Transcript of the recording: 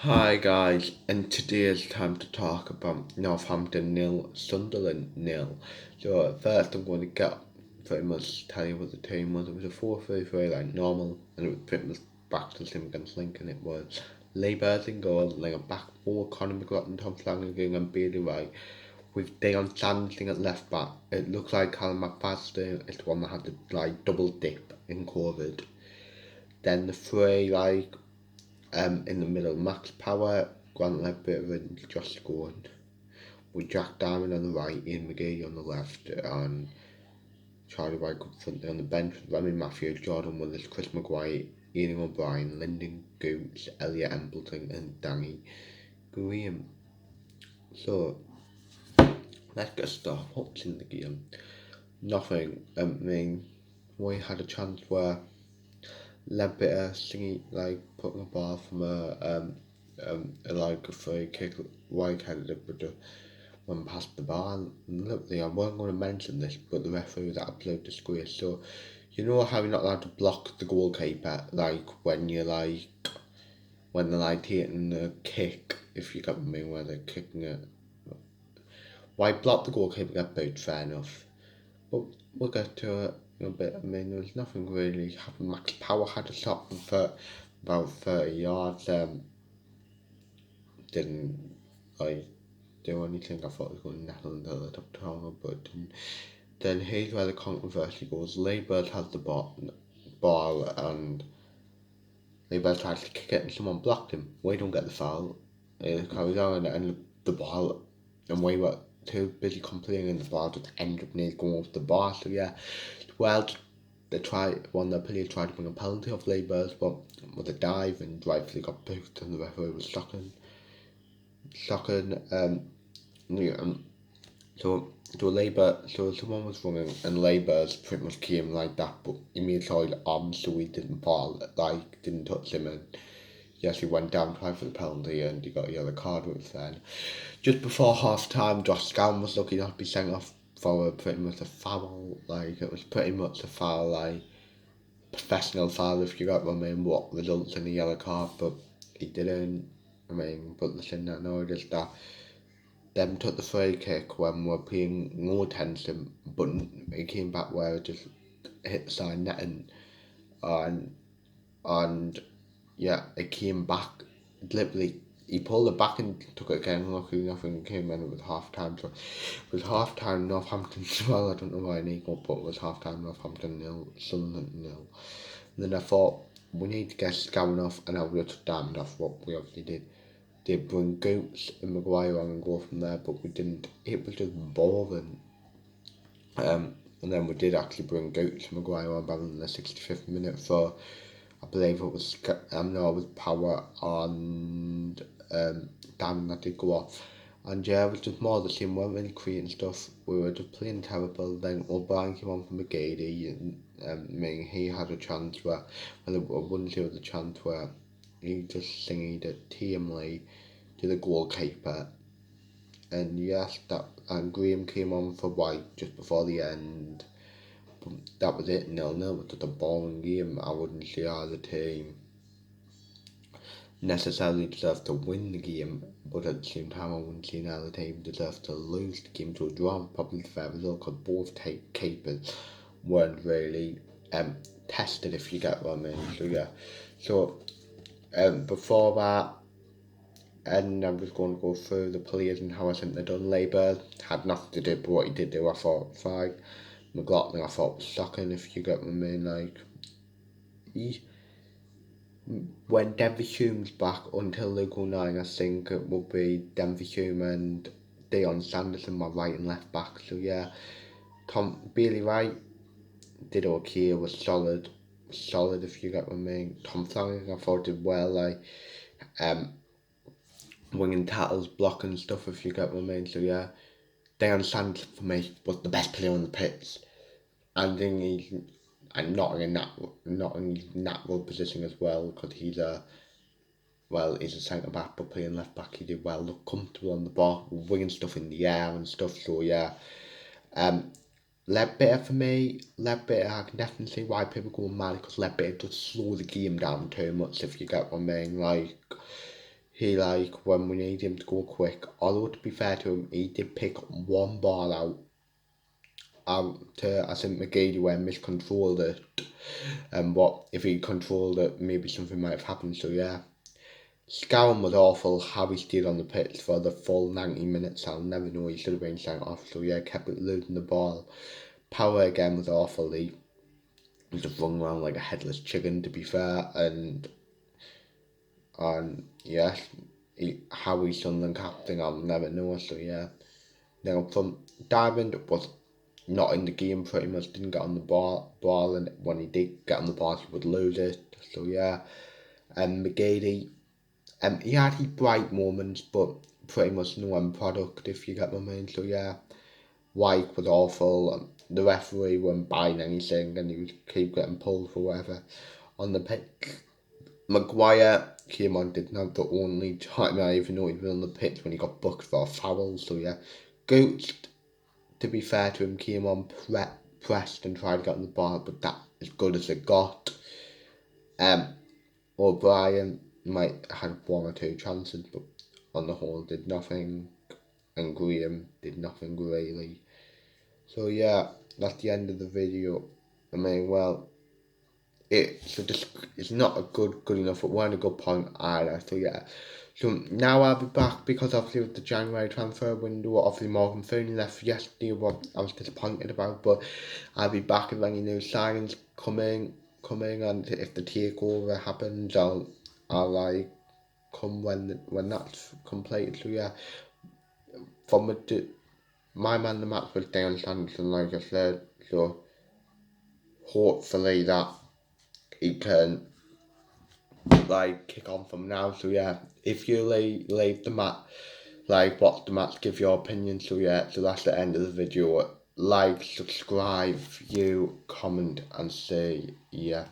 Hi guys, and today is time to talk about Northampton nil, Sunderland nil. So at first I'm going to get pretty much tell you what the team was. It was a 4-3-3 like normal, and it was pretty much back to the same against Lincoln. It was Lee Bird in goal, like a back four, Conor McLaughlin, Tom Flanagan and Bailey Wright, with Dion Sandling at left back. It looks like Callum McFadden is the one that had the like double dip in COVID. Then the three in the middle, Max Power, Grant Ledbetter and Josh Gordon, with Jack Diamond on the right, Ian McGee on the left, and Charlie White up front. On the bench with Remy Matthews, Jordan Willis, Chris Maguire, Ian O'Brien, Lyndon Goots, Elliot Embleton and Danny Graham. So let's get started. What's in the game? Nothing. We had a chance where Ledbetter singing like putting a ball from a free kick, White headed it, but one past the bar. And literally, I wasn't going to mention this, but the referee was absolute disgrace. So, you know how you're not allowed to block the goalkeeper, like when they're like taking the kick, if you get me, where they're kicking it. Why block the goalkeeper, get booed, fair enough. But we'll get to it in a bit. I mean, there was nothing really happened. Max Power had a shot for about 30 yards. Didn't like do anything. I thought it was going to nettle into the top corner, but didn't. Then here's where the controversy goes. Labour has the ball and Labour tries to kick it and someone blocked him. We don't get the foul. It carries on and the ball, and we were too busy complaining the ball just ended up near going off the bar. So yeah, well, one of the players tried to bring a penalty off Labour's, but with a dive and rightfully got booked, and the referee was shocking. Yeah, so someone was running, and Labour's pretty much came like that, but he made sure his arm so he didn't fall, like didn't touch him, and yes, he went down twice for the penalty, and he got a yellow card with then. Just before half time, Josh Scown was lucky not to be sent off for pretty much a foul. Like it was pretty much a foul, like professional foul if you got what I mean, what results in a yellow card, but he didn't. I mean, but the thing that annoyed us that them took the free kick when we're paying no attention, but it came back where it just hit the side netting, and and yeah, it came back literally. He pulled it back and took it again. Luckily, nothing came in. It was half time. So it was half time. Northampton. Well, I don't know why Nico, but it was half time. Northampton nil, Sunderland nil. And then I thought we need to get Scowen off, and I would have damned off what we obviously did. They bring Goats and Maguire on and go from there, but we didn't. It was just boring. And then we did actually bring Goats and Maguire on back in the 65th minute for, I believe it was Power and Diamond that did go off. And yeah, it was just more the same. We weren't really creating stuff. We were just playing terrible. Then O'Brien came on from McGady, and he had a chance where, well, I wouldn't say it was a chance where he just singed it tamely to the goalkeeper. And yes, and Graham came on for White just before the end. But that was it, 0-0. It was just a boring game. I wouldn't say either team necessarily deserved to win the game, but at the same time, I wouldn't say either team deserved to lose the game to a draw. Probably the fair result because both keepers weren't really tested, if you get what I mean. So yeah, so before that, and I'm just going to go through the players and how I think they done. Labour had nothing to do, but what he did do, I thought fine. McLaughlin, I thought was shocking, if you get what I mean. Like, he, when Denver Hume's back until Luke 9, I think it will be Denver Hume and Dion Sanderson, my right and left back. So yeah, Bailey Wright did okay, was solid if you get what I mean. Tom Flanagan, I thought did well, like winging tackles, blocking stuff, if you get what I mean. So yeah, Dion Sanderson for me was the best player on the pitch. And then he's not in his natural position as well, because he's a centre back, but playing left back he did well, look comfortable on the ball, winging stuff in the air and stuff. So yeah, Ledbetter for me, I can definitely see why people go mad, because Ledbetter does slow the game down too much, if you get what I mean. Like, he like when we need him to go quick. Although to be fair to him, he did pick one ball out to I think McGeady when miscontrolled it. But if he controlled it, maybe something might have happened. So yeah. Scowen was awful. How he stayed on the pitch for the full 90 minutes, I'll never know. He should have been sent off. So yeah, kept losing the ball. Power again was awful. He just run around like a headless chicken, to be fair. And yes, how he's Sunderland captain, I'll never know. So yeah. Now from Diamond was not in the game pretty much. Didn't get on the ball, and when he did get on the ball, he would lose it. So yeah. And McGeady. He had his bright moments, but pretty much no end product, if you get my mind. So yeah, White was awful. The referee wasn't buying anything, and he would keep getting pulled for whatever on the pitch. Maguire came on, did not the only time I even know he was on the pitch when he got booked for a foul. So yeah, Gooch, to be fair to him, came on pressed and tried to get on the ball, but that as good as it got. O'Brien might have one or two chances, but on the whole did nothing, and Graham did nothing really. So yeah, that's the end of the video. I mean, well, it's not a good enough, but weren't a good point either. So yeah, so now I'll be back because obviously with the January transfer window, obviously Morgan Ferney left yesterday, what I was disappointed about, but I'll be back if any new signings coming, and if the takeover happens, I'll like come when that's completed. So yeah, from my man the match was Dale Sanderson, like I said. So hopefully that he can like kick on from now. So yeah, if you leave the match, like watch the match, give your opinion. So yeah, so that's the end of the video. Like, subscribe, view, comment, and say yeah.